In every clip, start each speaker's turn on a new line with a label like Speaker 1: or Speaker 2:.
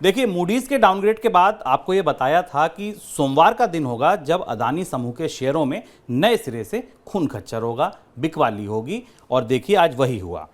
Speaker 1: देखिए, मूडीज के डाउनग्रेड के बाद आपको यह बताया था कि सोमवार का दिन होगा जब अदानी समूह के शेयरों में नए सिरे से खून खच्चर होगा, बिकवाली होगी। और देखिए आज वही हुआ।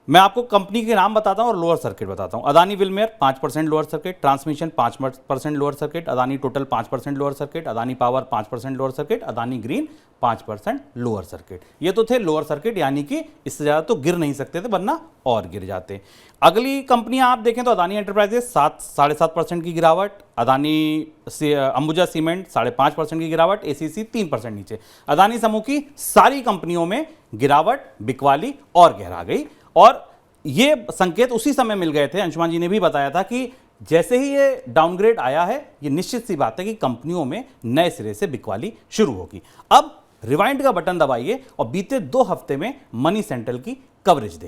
Speaker 1: मैं आपको कंपनी के नाम बताता हूं और लोअर सर्किट बताता हूं। Adani Wilmar 5% lower circuit, transmission 5% lower circuit, Adani Total 5% lower circuit, Adani Power 5% lower circuit, Adani Green 5% lower circuit. ये तो थे लोअर सर्किट, यानी कि इससे ज़्यादा तो गिर नहीं सकते थे, वरना और गिर जाते। अगली कंपनियां आप देखें तो अदानी एंटरप्राइजेस 7-7.5% की गिरावट, अदानी अंबुजा सीमेंट 5.5% की गिरावट, एसीसी 3% नीचे। अदानी समूह की सारी कंपनियों में गिरावट, बिकवाली और गहरा गई। और ये संकेत उसी समय मिल गए थे, अंशुमान जी ने भी बताया था कि जैसे ही ये डाउनग्रेड आया है, ये निश्चित सी बात है कि कंपनियों में नए सिरे से बिकवाली शुरू होगी। अब रिवाइंड का बटन दबाइए और बीते 2 हफ्ते में मनी सेंट्रल की कवरेज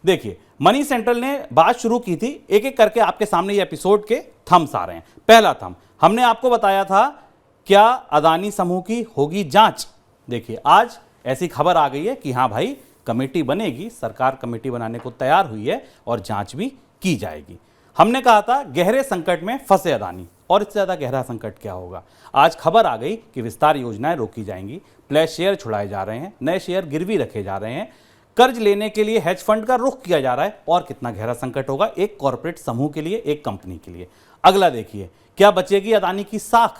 Speaker 1: देखिए मनी सेंट्रल ने बात शुरू की थी, एक एक करके आपके सामने ये एपिसोड के थम्स आ रहे हैं। पहला थम हमने आपको बताया था, क्या अदानी समूह की होगी जांच। देखिए आज ऐसी खबर आ गई है कि हाँ भाई, कमेटी बनेगी, सरकार कमेटी बनाने को तैयार हुई है और जांच भी की जाएगी। हमने कहा था गहरे संकट में फंसे अदानी, और इससे ज्यादा गहरा संकट क्या होगा। आज खबर आ गई कि विस्तार योजनाएं रोकी जाएंगी, प्लेस शेयर छुड़ाए जा रहे हैं, नए शेयर गिरवी रखे जा रहे हैं, कर्ज लेने के लिए हेज फंड का रुख किया जा रहा है। और कितना गहरा संकट होगा एक कॉर्पोरेट समूह के लिए, एक कंपनी के लिए। अगला देखिए, क्या बचेगी अदानी की साख।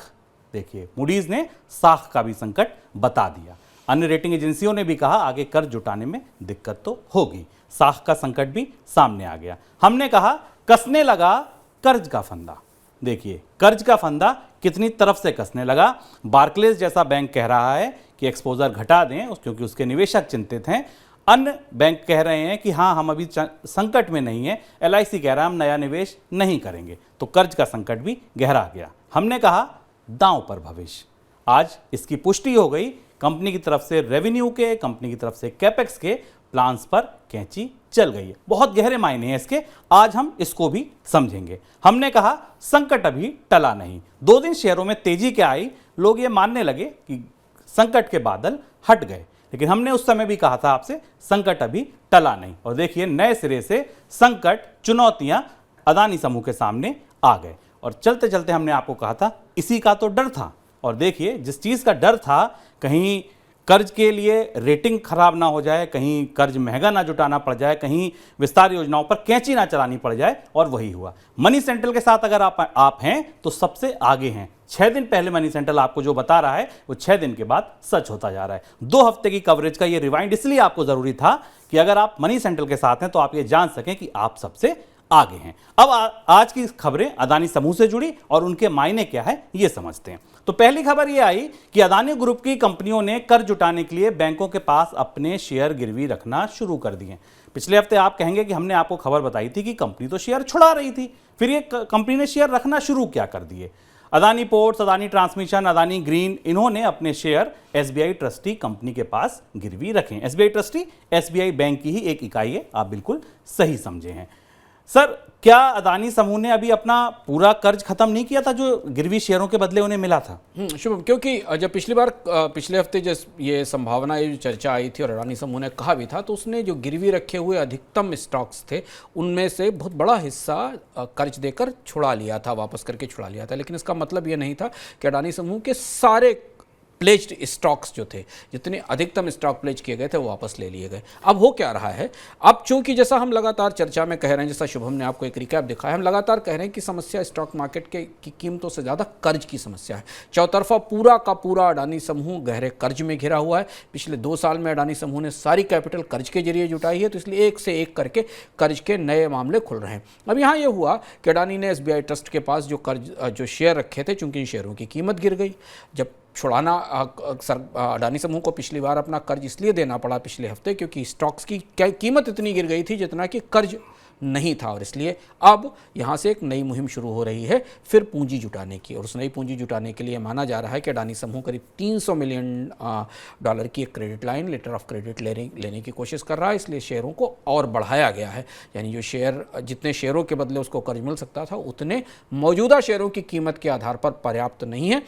Speaker 1: देखिए मूडीज ने साख का भी संकट बता दिया। अन्य रेटिंग एजेंसियों ने भी कहा आगे कर्ज जुटाने में दिक्कत तो होगी। साख का संकट भी सामने आ गया। हमने कहा कसने लगा कर्ज का फंदा। देखिए कर्ज का फंदा कितनी तरफ से कसने लगा। बार्कलेज जैसा बैंक कह रहा है कि एक्सपोजर घटा दें क्योंकि उसके निवेशक चिंतित हैं। अन्य बैंक कह रहे हैं कि हाँ हम अभी संकट में नहीं है। LIC कह रहा है हम नया निवेश नहीं करेंगे। तो कर्ज का संकट भी गहरा गया। हमने कहा दांव पर भविष्य। आज इसकी पुष्टि हो गई। कंपनी की तरफ से रेवेन्यू के, कंपनी की तरफ से कैपेक्स के प्लान्स पर कैंची चल गई है। बहुत गहरे मायने हैं इसके, आज हम इसको भी समझेंगे। हमने कहा संकट अभी टला नहीं। 2 दिन शेयरों में तेजी क्या आई, लोग ये मानने लगे कि संकट के बादल हट गए। लेकिन हमने उस समय भी कहा था आपसे संकट अभी टला नहीं। और देखिए नए सिरे से संकट, चुनौतियां अदानी समूह के सामने आ गए। और चलते चलते हमने आपको कहा था इसी का तो डर था। और देखिए जिस चीज़ का डर था, कहीं कर्ज के लिए रेटिंग खराब ना हो जाए, कहीं कर्ज महंगा ना जुटाना पड़ जाए, कहीं विस्तार योजनाओं पर कैंची ना चलानी पड़ जाए, और वही हुआ। मनी सेंट्रल के साथ अगर आप हैं तो सबसे आगे हैं। 6 दिन पहले मनी सेंट्रल आपको जो बता रहा है वो 6 दिन के बाद सच होता जा रहा है। 2 हफ्ते की कवरेज का ये रिवाइंड इसलिए आपको जरूरी था कि अगर आप मनी सेंट्रल के साथ हैं तो आप ये जान सकें कि आप सबसे आगे हैं। अब आज की खबरें अदानी समूह से जुड़ी और उनके मायने क्या है ये समझते हैं। तो पहली खबर ये आई कि अदानी ग्रुप की कंपनियों ने कर्ज जुटाने के लिए बैंकों के पास अपने शेयर गिरवी रखना शुरू कर दिए। पिछले हफ्ते आप कहेंगे कि हमने आपको खबर बताई थी कि कंपनी तो शेयर छुड़ा रही थी, फिर ये कंपनी ने शेयर रखना शुरू क्या कर दिए। Adani ports, Adani transmission, Adani green, इन्होंने अपने शेयर SBI ट्रस्टी कंपनी के पास गिरवी रखे। SBI ट्रस्टी SBI बैंक की ही एक इकाई है, आप बिल्कुल सही समझे हैं। सर क्या अदानी समूह ने अभी अपना पूरा कर्ज खत्म नहीं किया था जो गिरवी शेयरों के बदले उन्हें मिला था?
Speaker 2: शुभम, क्योंकि जब पिछले हफ्ते जब ये संभावना, ये चर्चा आई थी और अदानी समूह ने कहा भी था, तो उसने जो गिरवी रखे हुए अधिकतम स्टॉक्स थे उनमें से बहुत बड़ा हिस्सा कर्ज देकर छुड़ा लिया था, वापस करके छुड़ा लिया था। लेकिन इसका मतलब ये नहीं था कि अदानी समूह के सारे प्लेज्ड स्टॉक्स जो थे, जितने अधिकतम स्टॉक प्लेज किए गए थे वो वापस ले लिए गए। अब हो क्या रहा है, अब चूंकि जैसा हम लगातार चर्चा में कह रहे हैं, जैसा शुभम ने आपको एक रिकैप दिखाया, हम लगातार कह रहे हैं कि समस्या स्टॉक मार्केट की कीमतों से ज़्यादा कर्ज की समस्या है। चौतरफा पूरा का पूरा अडानी समूह गहरे कर्ज में घिरा हुआ है। पिछले 2 साल में अडानी समूह ने सारी कैपिटल कर्ज के जरिए जुटाई है, तो इसलिए एक से एक करके कर्ज के नए मामले खुल रहे हैं। अब यहाँ ये हुआ कि अडानी ने SBI ट्रस्ट के पास जो शेयर रखे थे, चूंकि इन शेयरों की कीमत गिर गई। जब छुड़ाना अडानी समूह को पिछली बार अपना कर्ज इसलिए देना पड़ा पिछले हफ्ते क्योंकि स्टॉक्स की कीमत इतनी गिर गई थी जितना कि कर्ज नहीं था, और इसलिए अब यहाँ से एक नई मुहिम शुरू हो रही है फिर पूंजी जुटाने की। और उस नई पूंजी जुटाने के लिए माना जा रहा है कि अडानी समूह करीब $300 मिलियन की एक credit line, letter of credit लेने की कोशिश कर रहा है। इसलिए शेयरों को और बढ़ाया गया है, यानी जो शेयर, जितने शेयरों के बदले उसको कर्ज मिल सकता था उतने मौजूदा शेयरों की कीमत के आधार पर पर्याप्त नहीं है।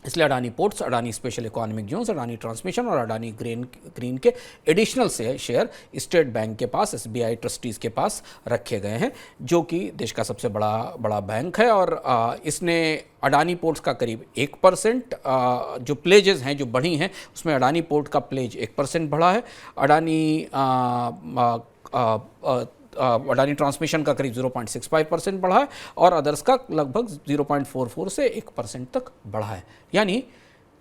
Speaker 2: इसलिए Adani ports, Adani special economic zones, Adani transmission और अडानी ग्रीन के एडिशनल शेयर स्टेट बैंक के पास, SBI ट्रस्टीज़ के पास रखे गए हैं, जो कि देश का सबसे बड़ा बैंक है। और इसने अडानी पोर्ट्स का करीब 1%, जो प्लेजेस हैं जो बढ़ी हैं उसमें अडानी पोर्ट का प्लेज 1% बढ़ा है, अडानी ट्रांसमिशन का करीब 0.65% बढ़ा है और अदर्स का लगभग 0.44 से 1% तक बढ़ा है। यानी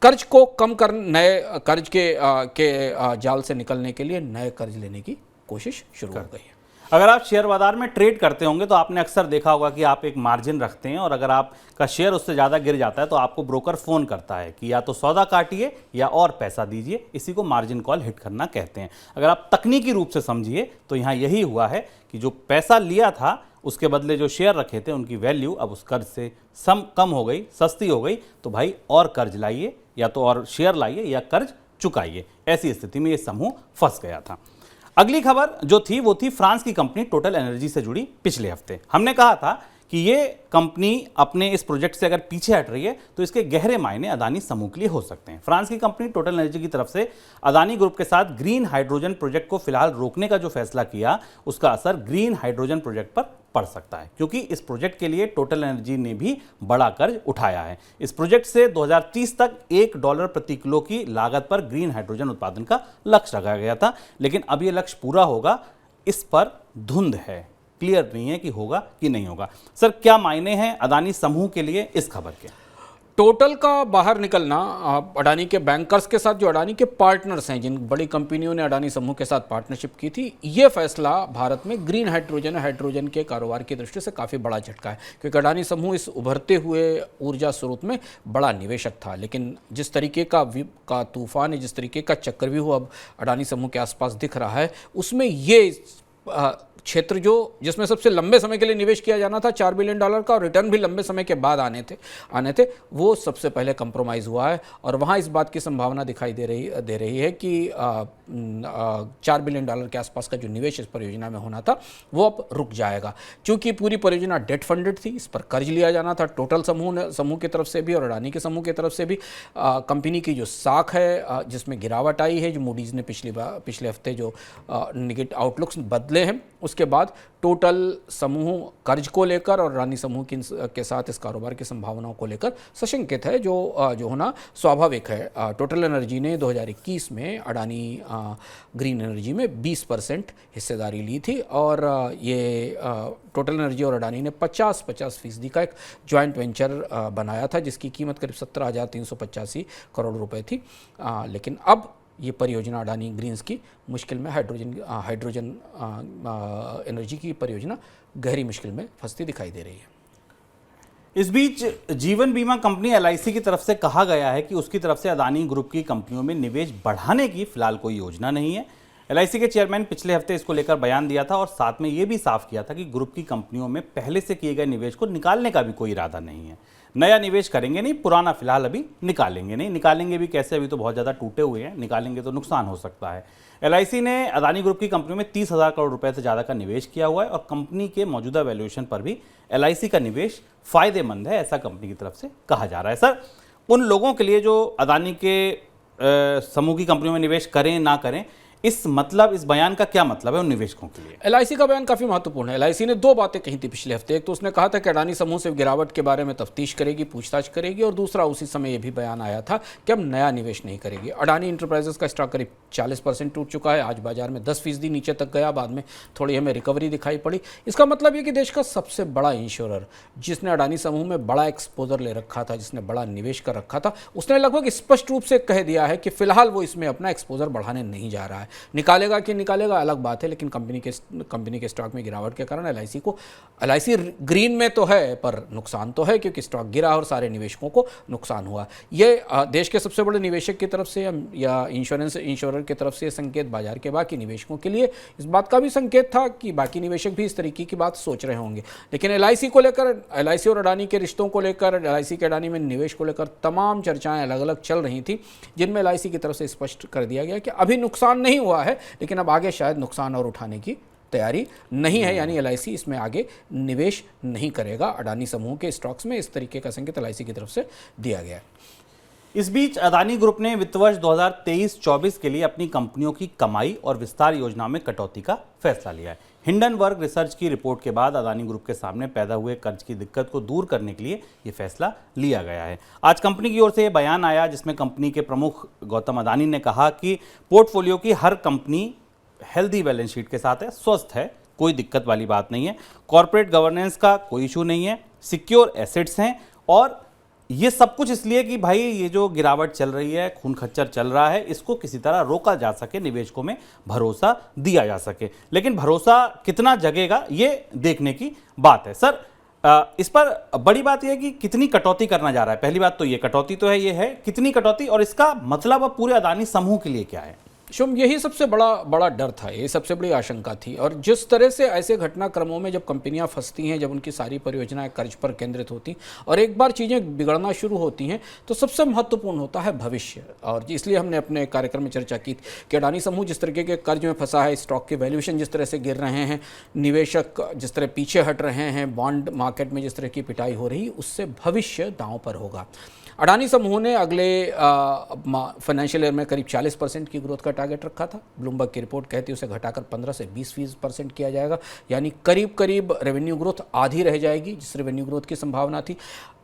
Speaker 2: कर्ज को कम कर, नए कर्ज के जाल से निकलने के लिए नए कर्ज लेने की कोशिश शुरू हो गई है।
Speaker 1: अगर आप शेयर बाजार में ट्रेड करते होंगे तो आपने अक्सर देखा होगा कि आप एक मार्जिन रखते हैं और अगर आपका शेयर उससे ज़्यादा गिर जाता है तो आपको ब्रोकर फ़ोन करता है कि या तो सौदा काटिए या और पैसा दीजिए। इसी को मार्जिन कॉल हिट करना कहते हैं। अगर आप तकनीकी रूप से समझिए तो यहाँ यही हुआ है कि जो पैसा लिया था उसके बदले जो शेयर रखे थे उनकी वैल्यू अब उस कर्ज से कम हो गई, सस्ती हो गई, तो भाई और कर्ज लाइए, या तो और शेयर लाइए या कर्ज चुकाइए। ऐसी स्थिति में ये समूह फंस गया था। अगली खबर जो थी वो थी फ्रांस की कंपनी टोटल एनर्जी से जुड़ी। पिछले हफ्ते हमने कहा था कि ये कंपनी अपने इस प्रोजेक्ट से अगर पीछे हट रही है तो इसके गहरे मायने अदानी समूह के लिए हो सकते हैं। फ्रांस की कंपनी टोटल एनर्जी की तरफ से अदानी ग्रुप के साथ ग्रीन हाइड्रोजन प्रोजेक्ट को फिलहाल रोकने का जो फैसला किया उसका असर ग्रीन हाइड्रोजन प्रोजेक्ट पर पड़ सकता है, क्योंकि इस प्रोजेक्ट के लिए टोटल एनर्जी ने भी बड़ा कर्ज उठाया है। इस प्रोजेक्ट से 2030 तक $1 प्रति किलो की लागत पर ग्रीन हाइड्रोजन उत्पादन का लक्ष्य रखा गया था, लेकिन अब यह लक्ष्य पूरा होगा इस पर धुंध है, क्लियर नहीं है कि होगा कि नहीं होगा। सर, क्या मायने हैं अदानी समूह के लिए इस खबर के?
Speaker 2: टोटल का बाहर निकलना, अडानी के बैंकर्स के साथ जो अडानी के पार्टनर्स हैं, जिन बड़ी कंपनियों ने अडानी समूह के साथ पार्टनरशिप की थी, ये फैसला भारत में ग्रीन हाइड्रोजन के कारोबार की दृष्टि से काफ़ी बड़ा झटका है, क्योंकि अडानी समूह इस उभरते हुए ऊर्जा स्रोत में बड़ा निवेशक था। लेकिन जिस तरीके का तूफान है, जिस तरीके का चक्रव्यूह अब अडानी समूह के आसपास दिख रहा है, उसमें ये क्षेत्र जिसमें सबसे लंबे समय के लिए निवेश किया जाना था $4 बिलियन का, और रिटर्न भी लंबे समय के बाद आने थे, वो सबसे पहले कंप्रोमाइज़ हुआ है। और वहाँ इस बात की संभावना दिखाई दे रही है कि $4 बिलियन के आसपास का जो निवेश इस परियोजना में होना था वो अब रुक जाएगा, क्योंकि पूरी परियोजना डेट फंडेड थी। इस पर कर्ज लिया जाना था टोटल समूह की तरफ से भी और अडानी के समूह की तरफ से भी। कंपनी की जो साख है जिसमें गिरावट आई है, जो मूडीज़ ने पिछले हफ्ते जो नेगेटिव आउटलुक्स बदले हैं, उसके बाद टोटल समूह कर्ज को लेकर और अडानी समूह के साथ इस कारोबार की संभावनाओं को लेकर सशंकित है, जो होना स्वाभाविक है। टोटल एनर्जी ने 2021 में अडानी ग्रीन एनर्जी में 20% हिस्सेदारी ली थी, और ये टोटल एनर्जी और अडानी ने 50% का एक जॉइंट वेंचर बनाया था, जिसकी कीमत करीब 17,385 करोड़ रुपए थी। लेकिन अब ये परियोजना अडानी ग्रीन्स की मुश्किल में हाइड्रोजन एनर्जी की परियोजना गहरी मुश्किल में फंसती दिखाई दे रही है।
Speaker 1: इस बीच जीवन बीमा कंपनी LIC की तरफ से कहा गया है कि उसकी तरफ से अदानी ग्रुप की कंपनियों में निवेश बढ़ाने की फिलहाल कोई योजना नहीं है। LIC के चेयरमैन पिछले हफ्ते इसको लेकर बयान दिया था और साथ में ये भी साफ किया था कि ग्रुप की कंपनियों में पहले से किए गए निवेश को निकालने का भी कोई इरादा नहीं है। नया निवेश करेंगे नहीं, पुराना फिलहाल अभी निकालेंगे नहीं। निकालेंगे भी कैसे, अभी तो बहुत ज़्यादा टूटे हुए हैं, निकालेंगे तो नुकसान हो सकता है। LIC ने अदानी ग्रुप की कंपनियों में 30,000 करोड़ रुपए से ज़्यादा का निवेश किया हुआ है और कंपनी के मौजूदा वैल्यूएशन पर भी LIC का निवेश फ़ायदेमंद है, ऐसा कंपनी की तरफ से कहा जा रहा है। सर, उन लोगों के लिए जो अदानी के समूह की कंपनियों में निवेश करें ना करें, इस बयान का क्या मतलब है उन निवेशकों के लिए?
Speaker 2: LIC का बयान काफ़ी महत्वपूर्ण है। LIC ने दो बातें कही थी पिछले हफ्ते। एक तो उसने कहा था कि अडानी समूह से गिरावट के बारे में तफ्तीश करेगी, पूछताछ करेगी, और दूसरा उसी समय ये भी बयान आया था कि अब नया निवेश नहीं करेगी। अडानी इंटरप्राइजेस का स्टॉक करीब 40% टूट चुका है, आज बाजार में 10% नीचे तक गया, बाद में थोड़ी हमें रिकवरी दिखाई पड़ी। इसका मतलब ये कि देश का सबसे बड़ा इंश्योरर, जिसने अडानी समूह में बड़ा एक्सपोजर ले रखा था, जिसने बड़ा निवेश कर रखा था, उसने लगभग स्पष्ट रूप से कह दिया है कि फिलहाल वो इसमें अपना एक्सपोजर बढ़ाने नहीं जा रहा है। निकालेगा अलग बात है, लेकिन कंपनी के स्टॉक में गिरावट के कारण LIC ग्रीन में तो है पर नुकसान तो है, क्योंकि स्टॉक गिरा और सारे निवेशकों को नुकसान हुआ। ये देश के सबसे बड़े निवेशक की तरफ से या इंश्योरर की तरफ से संकेत बाजार के बाकी निवेशकों के लिए इस बात का भी संकेत था कि बाकी निवेशक भी इस तरीके की बात सोच रहे होंगे। लेकिन LIC को लेकर, LIC और अडानी के रिश्तों को लेकर, LIC के अडानी में निवेश को लेकर तमाम चर्चाएं अलग अलग चल रही थी, जिनमें LIC की तरफ से स्पष्ट कर दिया गया कि अभी नुकसान नहीं हुआ है, लेकिन अब आगे शायद नुकसान और उठाने की तैयारी नहीं है। यानी LIC इसमें आगे निवेश नहीं करेगा अडानी समूह के स्टॉक्स में। इस तरीके का संकेत LIC की तरफ से दिया गया है।
Speaker 1: इस बीच अदानी ग्रुप ने वित्त वर्ष 2023-24 के लिए अपनी कंपनियों की कमाई और विस्तार योजना में कटौती का फैसला लिया है। हिंडनबर्ग रिसर्च की रिपोर्ट के बाद अदानी ग्रुप के सामने पैदा हुए कर्ज की दिक्कत को दूर करने के लिए ये फैसला लिया गया है। आज कंपनी की ओर से ये बयान आया जिसमें कंपनी के प्रमुख गौतम अदानी ने कहा कि पोर्टफोलियो की हर कंपनी हेल्दी बैलेंस शीट के साथ है, स्वस्थ है, कोई दिक्कत वाली बात नहीं है, कॉर्पोरेट गवर्नेंस का कोई इशू नहीं है, सिक्योर एसेट्स हैं और ये सब कुछ इसलिए कि भाई ये जो गिरावट चल रही है, खून खच्चर चल रहा है, इसको किसी तरह रोका जा सके, निवेशकों में भरोसा दिया जा सके। लेकिन भरोसा कितना जगेगा ये देखने की बात है। सर, इस पर बड़ी बात यह है कि कितनी कटौती करना जा रहा है। पहली बात तो ये कटौती तो है, ये है कितनी कटौती और इसका मतलब अब पूरे अदानी समूह के लिए क्या है?
Speaker 2: शुभ, यही सबसे बड़ा डर था, ये सबसे बड़ी आशंका थी। और जिस तरह से ऐसे घटनाक्रमों में जब कंपनियां फंसती हैं, जब उनकी सारी परियोजनाएं कर्ज पर केंद्रित होती और एक बार चीज़ें बिगड़ना शुरू होती हैं, तो सबसे महत्वपूर्ण होता है भविष्य। और इसलिए हमने अपने कार्यक्रम में चर्चा की कि अडानी समूह जिस तरीके के कर्ज में फंसा है, स्टॉक के वैल्यूएशन जिस तरह से गिर रहे हैं, निवेशक जिस तरह पीछे हट रहे हैं, बॉन्ड मार्केट में जिस तरह की पिटाई हो रही, उससे भविष्य दांव पर होगा। अडानी समूह ने अगले फाइनेंशियल ईयर में करीब 40% की ग्रोथ का टारगेट रखा था। ब्लूमबर्ग की रिपोर्ट कहती है उसे घटाकर 15 से 20% किया जाएगा, यानी करीब करीब रेवेन्यू ग्रोथ आधी रह जाएगी जिस रेवेन्यू ग्रोथ की संभावना थी।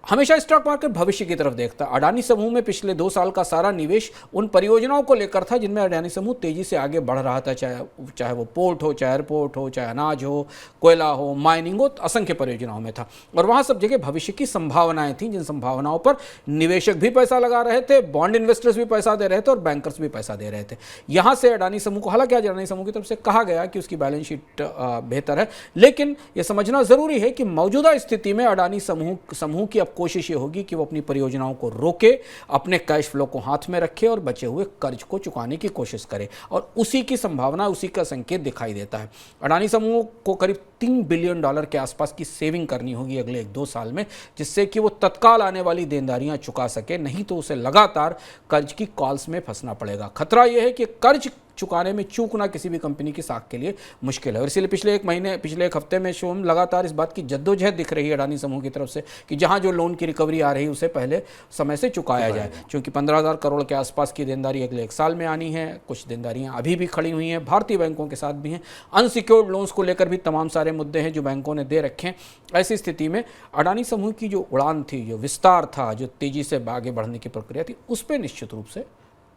Speaker 2: हमेशा स्टॉक मार्केट भविष्य की तरफ देखता। अडानी समूह में पिछले 2 साल का सारा निवेश उन परियोजनाओं को लेकर था जिनमें अडानी समूह तेजी से आगे बढ़ रहा था, चाहे वो पोर्ट हो, चाहे एयरपोर्ट हो, चाहे अनाज हो, कोयला हो, माइनिंग हो, असंख्य परियोजनाओं में था। और वहाँ सब जगह भविष्य की संभावनाएं थीं, जिन संभावनाओं पर निवेशक भी पैसा लगा रहे थे, बॉन्ड इन्वेस्टर्स भी पैसा दे रहे थे और बैंकर्स भी पैसा दे रहे थे। यहाँ से अडानी समूह को, हालांकि आज अडानी समूह की तरफ से कहा गया कि उसकी बैलेंस शीट बेहतर है, लेकिन यह समझना जरूरी है कि मौजूदा स्थिति में अडानी समूह की अब कोशिश ये होगी कि वो अपनी परियोजनाओं को रोके, अपने कैश फ्लो को हाथ में रखे और बचे हुए कर्ज को चुकाने की कोशिश करे। और उसी की संभावना, उसी का संकेत दिखाई देता है। अडानी समूह को करीब $3 बिलियन के आसपास की सेविंग करनी होगी अगले 1-2 साल में, जिससे कि वो तत्काल आने वाली देनदारियां चुका सके, नहीं तो उसे लगातार कर्ज की कॉल्स में फंसना पड़ेगा। खतरा यह है कि कर्ज चुकाने में चूकना किसी भी कंपनी की साख के लिए मुश्किल है। और इसीलिए पिछले एक हफ्ते में शोम लगातार इस बात की जद्दोजहद दिख रही है अडानी समूह की तरफ से कि जहां जो लोन की रिकवरी आ रही है उसे पहले समय से चुकाया जाए, क्योंकि 15,000 करोड़ के आसपास की देनदारी अगले 1 साल में आनी है। कुछ देनदारियां अभी भी खड़ी हुई हैं, भारतीय बैंकों के साथ भी हैं, अनसिक्योर्ड लोन्स को लेकर भी तमाम सारे मुद्दे हैं जो बैंकों ने दे रखे हैं। ऐसी स्थिति में अडानी समूह की जो उड़ान थी, जो विस्तार था, जो तेजी से आगे बढ़ने की प्रक्रिया थी, उस पर निश्चित रूप से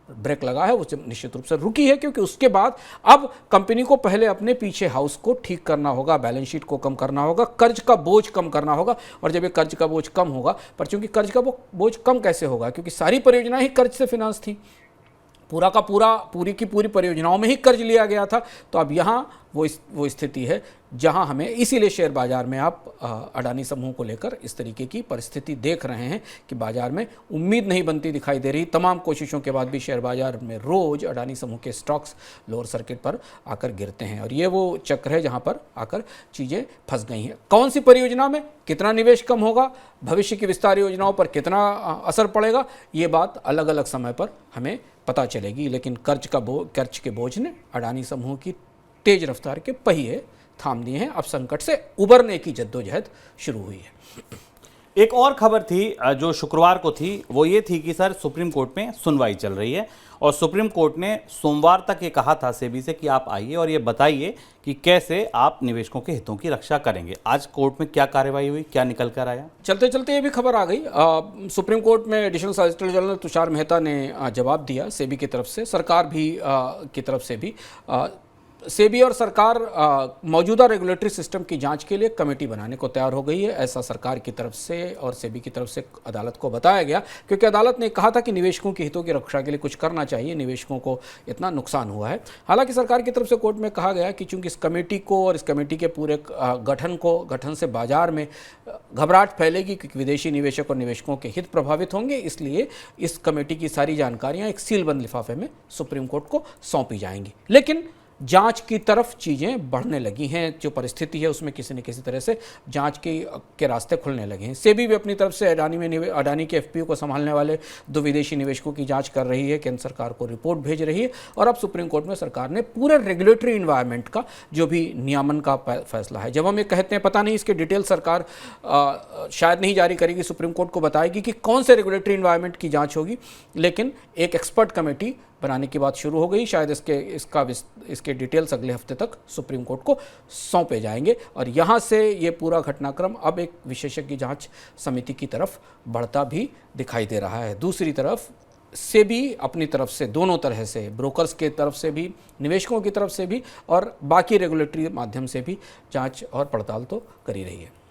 Speaker 2: ब्रेक लगा है, वो निश्चित रूप से रुकी है, क्योंकि उसके बाद अब कंपनी को पहले अपने पीछे हाउस को ठीक करना होगा, बैलेंस शीट को कम करना होगा, कर्ज का बोझ कम करना होगा। और जब ये कर्ज का बोझ कम होगा, पर चूंकि कर्ज का बोझ कम कैसे होगा, क्योंकि सारी परियोजनाएं ही कर्ज से फिनांस थी, पूरी की पूरी परियोजनाओं में ही कर्ज लिया गया था। तो अब यहाँ वो स्थिति है जहां हमें, इसीलिए शेयर बाजार में आप अडानी समूह को लेकर इस तरीके की परिस्थिति देख रहे हैं कि बाजार में उम्मीद नहीं बनती दिखाई दे रही। तमाम कोशिशों के बाद भी शेयर बाजार में रोज अडानी समूह के स्टॉक्स लोअर सर्किट पर आकर गिरते हैं, और ये वो चक्र है जहां पर आकर चीज़ें फंस गई हैं। कौन सी परियोजना में कितना निवेश कम होगा, भविष्य की विस्तार योजनाओं पर कितना असर पड़ेगा, ये बात अलग अलग समय पर हमें पता चलेगी। लेकिन कर्ज के बोझ ने अडानी समूह की तेज रफ्तार के पहिए थाम दिए हैं। अब संकट से उबरने की जद्दोजहद शुरू हुई है।
Speaker 1: एक और खबर थी जो शुक्रवार को थी, वो ये थी कि सर सुप्रीम कोर्ट में सुनवाई चल रही है और सुप्रीम कोर्ट ने सोमवार तक ये कहा था सेबी से कि आप आइए और ये बताइए कि कैसे आप निवेशकों के हितों की रक्षा करेंगे। आज कोर्ट में क्या कार्रवाई हुई, क्या निकल कर आया?
Speaker 2: चलते चलते ये भी खबर आ गई, सुप्रीम कोर्ट में additional solicitor general Tushar Mehta ने जवाब दिया सेबी की तरफ से, सरकार भी की तरफ से भी। सेबी और सरकार मौजूदा रेगुलेटरी सिस्टम की जांच के लिए कमेटी बनाने को तैयार हो गई है, ऐसा सरकार की तरफ से और सेबी की तरफ से अदालत को बताया गया, क्योंकि अदालत ने कहा था कि निवेशकों के हितों की रक्षा के लिए कुछ करना चाहिए, निवेशकों को इतना नुकसान हुआ है। हालांकि सरकार की तरफ से कोर्ट में कहा गया कि चूंकि इस कमेटी को और इस कमेटी के पूरे गठन से बाजार में घबराहट फैलेगी, क्योंकि विदेशी निवेशक और निवेशकों के हित प्रभावित होंगे, इसलिए इस कमेटी की सारी जानकारियाँ एक सीलबंद लिफाफे में सुप्रीम कोर्ट को सौंपी जाएंगी। लेकिन जांच की तरफ चीज़ें बढ़ने लगी हैं। जो परिस्थिति है उसमें किसी न किसी तरह से जांच के रास्ते खुलने लगे हैं। सेबी भी अपनी तरफ से अडानी के एफपीओ को संभालने वाले 2 विदेशी निवेशकों की जांच कर रही है, केंद्र सरकार को रिपोर्ट भेज रही है और अब सुप्रीम कोर्ट में सरकार ने पूरे रेगुलेटरी इन्वायरमेंट का जो भी नियामन का फैसला है, जब हम ये कहते हैं पता नहीं इसके डिटेल सरकार शायद नहीं जारी करेगी, सुप्रीम कोर्ट को बताएगी कि कौन से रेगुलेटरी इन्वायरमेंट की जांच होगी, लेकिन एक एक्सपर्ट कमेटी बनाने की बात शुरू हो गई। शायद इसके डिटेल्स अगले हफ्ते तक सुप्रीम कोर्ट को सौंपे जाएंगे और यहाँ से ये पूरा घटनाक्रम अब एक विशेषज्ञ जांच समिति की तरफ बढ़ता भी दिखाई दे रहा है। दूसरी तरफ सेबी अपनी तरफ से दोनों तरह से, ब्रोकर्स के तरफ से भी, निवेशकों की तरफ से भी और बाकी रेगुलेटरी माध्यम से भी जांच और पड़ताल तो कर ही रही है।